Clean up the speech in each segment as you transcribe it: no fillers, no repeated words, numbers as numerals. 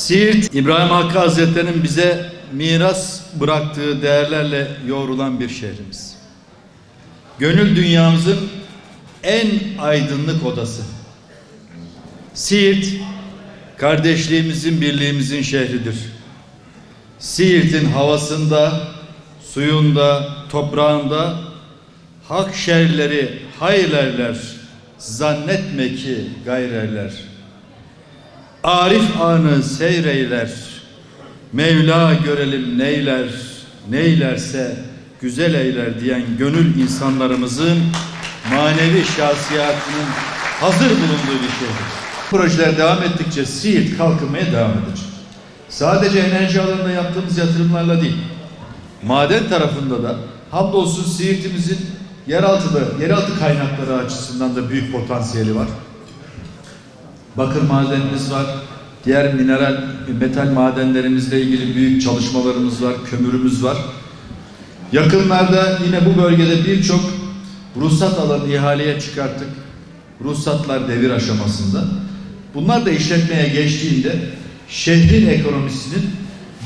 Siirt, İbrahim Hakkı Hazretleri'nin bize miras bıraktığı değerlerle yoğrulan bir şehrimiz. Gönül dünyamızın en aydınlık odası. Siirt, kardeşliğimizin, birliğimizin şehridir. Siirt'in havasında, suyunda, toprağında hak şerleri hayırlerler, zannetme ki gayrerler. Arif anı seyreyler, Mevla görelim neyler, neylerse güzel eyler diyen gönül insanlarımızın manevi şahsiyetinin hazır bulunduğu bir şehir. Projeler devam ettikçe Siirt kalkınmaya devam edecek. Sadece enerji alanında yaptığımız yatırımlarla değil, maden tarafında da hamdolsun Siirt'imizin yeraltı kaynakları açısından da büyük potansiyeli var. Bakır madenimiz var, diğer metal madenlerimizle ilgili büyük çalışmalarımız var, kömürümüz var. Yakınlarda yine bu bölgede birçok ruhsat alanı ihaleye çıkarttık. Ruhsatlar devir aşamasında. Bunlar da işletmeye geçtiğinde şehrin ekonomisinin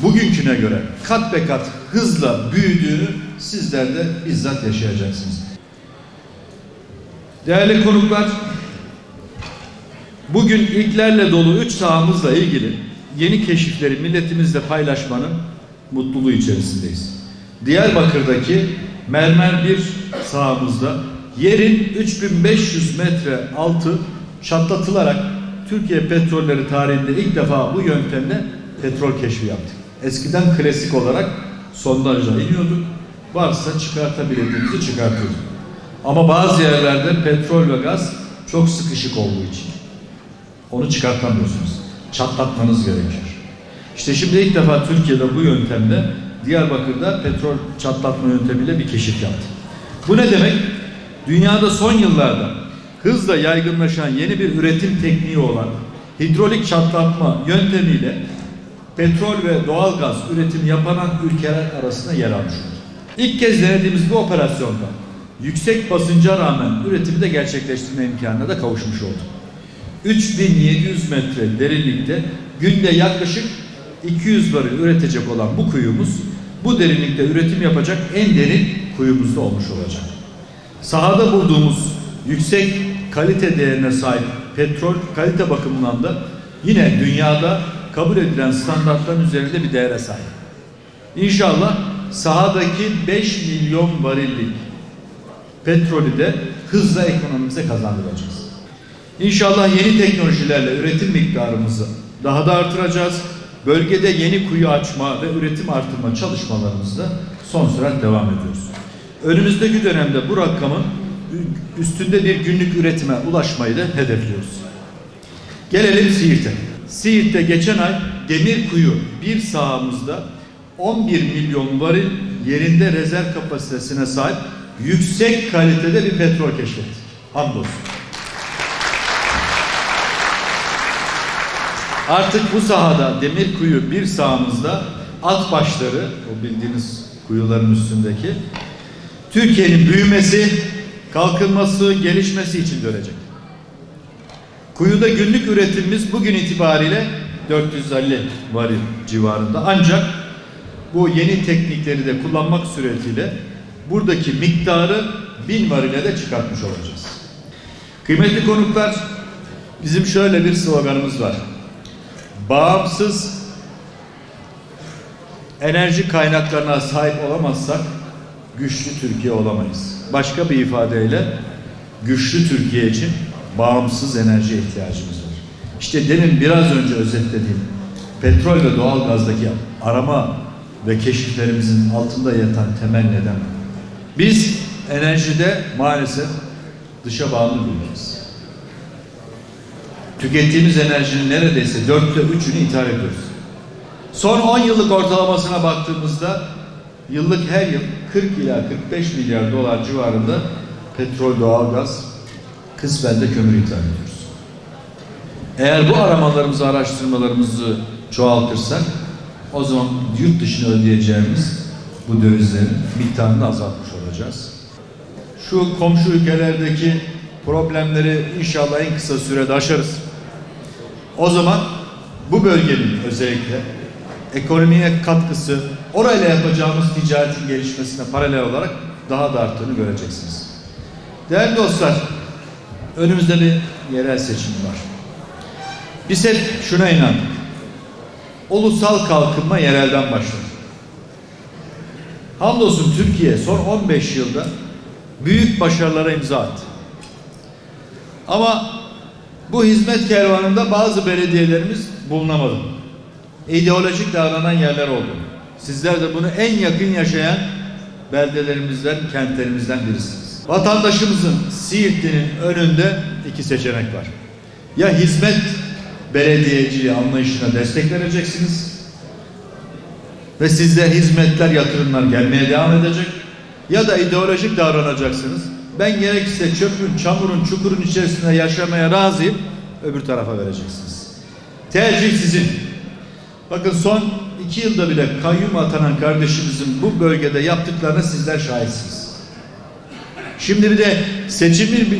bugünküne göre kat be kat hızla büyüdüğünü sizler de bizzat yaşayacaksınız. Değerli konuklar, bugün ilklerle dolu 3 sahamızla ilgili yeni keşifleri milletimizle paylaşmanın mutluluğu içerisindeyiz. Diyarbakır'daki mermer bir sahamızda yerin 3500 metre altı çatlatılarak Türkiye petrolleri tarihinde ilk defa bu yöntemle petrol keşfi yaptık. Eskiden klasik olarak sondajla iniyorduk. Varsa çıkartabildiğimizi çıkartıyorduk. Ama bazı yerlerde petrol ve gaz çok sıkışık olduğu için onu çıkartamıyorsunuz. Çatlatmanız gerekiyor. İşte şimdi ilk defa Türkiye'de bu yöntemle Diyarbakır'da petrol çatlatma yöntemiyle bir keşif yaptı. Bu ne demek? Dünyada son yıllarda hızla yaygınlaşan yeni bir üretim tekniği olan hidrolik çatlatma yöntemiyle petrol ve doğalgaz üretimi yapan ülkeler arasında yer almış oldu. İlk kez denediğimiz bu operasyonda yüksek basınca rağmen üretimi de gerçekleştirme imkanına da kavuşmuş olduk. 3700 metre derinlikte günde yaklaşık 200 varil üretecek olan bu kuyumuz bu derinlikte üretim yapacak en derin kuyumuzda olmuş olacak. Sahada bulduğumuz yüksek kalite değerine sahip petrol kalite bakımından da yine dünyada kabul edilen standartların üzerinde bir değere sahip. İnşallah sahadaki 5 milyon varillik petrolü de hızla ekonomimize kazandıracağız. İnşallah yeni teknolojilerle üretim miktarımızı daha da artıracağız. Bölgede yeni kuyu açma ve üretim artırma çalışmalarımızda son sürat devam ediyoruz. Önümüzdeki dönemde bu rakamın üstünde bir günlük üretime ulaşmayı da hedefliyoruz. Gelelim Siirt'e. Siirt'te geçen ay Demirkuyu bir sahamızda 11 milyon varil yerinde rezerv kapasitesine sahip yüksek kalitede bir petrol keşfettik. Hamdolsun. Artık bu sahada Demirkuyu bir sahamızda at başları, o bildiğiniz kuyuların üstündeki Türkiye'nin büyümesi, kalkınması, gelişmesi için dönecek. Kuyuda günlük üretimimiz bugün itibariyle 450 varil civarında. Ancak bu yeni teknikleri de kullanmak suretiyle buradaki miktarı 1000 varile de çıkartmış olacağız. Kıymetli konuklar, bizim şöyle bir sloganımız var. Bağımsız enerji kaynaklarına sahip olamazsak güçlü Türkiye olamayız. Başka bir ifadeyle güçlü Türkiye için bağımsız enerji ihtiyacımız var. İşte demin biraz önce özetlediğim petrol ve doğalgazdaki arama ve keşiflerimizin altında yatan temel neden. Biz enerjide maalesef dışa bağlı değiliz. Tükettiğimiz enerjinin neredeyse 4'te 3'ünü ithal ediyoruz. Son 10 yıllık ortalamasına baktığımızda yıllık her yıl 40 ila 45 milyar dolar civarında petrol, doğalgaz, kısmen de kömür ithal ediyoruz. Eğer bu aramalarımızı, araştırmalarımızı çoğaltırsak o zaman yurt dışına ödeyeceğimiz bu dövizlerin miktarını azaltmış olacağız. Şu komşu ülkelerdeki problemleri inşallah en kısa sürede aşarız. O zaman bu bölgenin özellikle ekonomiye katkısı, orayla yapacağımız ticaretin gelişmesine paralel olarak daha da arttığını göreceksiniz. Değerli dostlar, önümüzde bir yerel seçim var. Biz hep şuna inandık. Ulusal kalkınma yerelden başlar. Hamdolsun Türkiye son 15 yılda büyük başarılara imza attı. Ama bu hizmet kervanında bazı belediyelerimiz bulunamadı. İdeolojik davranan yerler oldu. Sizler de bunu en yakın yaşayan beldelerimizden, kentlerimizden birisiniz. Vatandaşımızın, Siirtli'nin önünde iki seçenek var. Ya hizmet belediyeciliği anlayışına destek vereceksiniz ve sizde hizmetler, yatırımlar gelmeye devam edecek, ya da ideolojik davranacaksınız. Ben gerekirse çöpün, çamurun, çukurun içerisinde yaşamaya razıyım, öbür tarafa vereceksiniz. Tercih sizin. Bakın son 2 yılda bile kayyum atanan kardeşimizin bu bölgede yaptıklarına sizler şahitsiniz. Şimdi bir de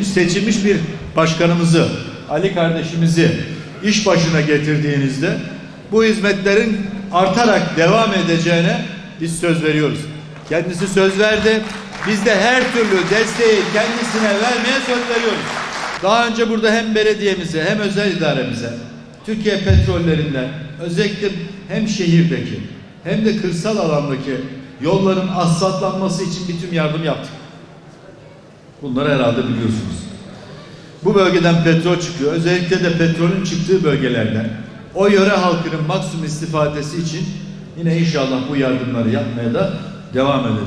seçilmiş bir başkanımızı, Ali kardeşimizi iş başına getirdiğinizde bu hizmetlerin artarak devam edeceğine biz söz veriyoruz. Kendisi söz verdi. Biz de her türlü desteği kendisine vermeye söz veriyoruz. Daha önce burada hem belediyemize hem özel idaremize, Türkiye Petrolleri'nden özellikle hem şehirdeki hem de kırsal alandaki yolların asfaltlanması için bir tüm yardım yaptık. Bunları herhalde biliyorsunuz. Bu bölgeden petrol çıkıyor. Özellikle de petrolün çıktığı bölgelerden o yöre halkının maksimum istifadesi için yine inşallah bu yardımları yapmaya da devam edeceğiz.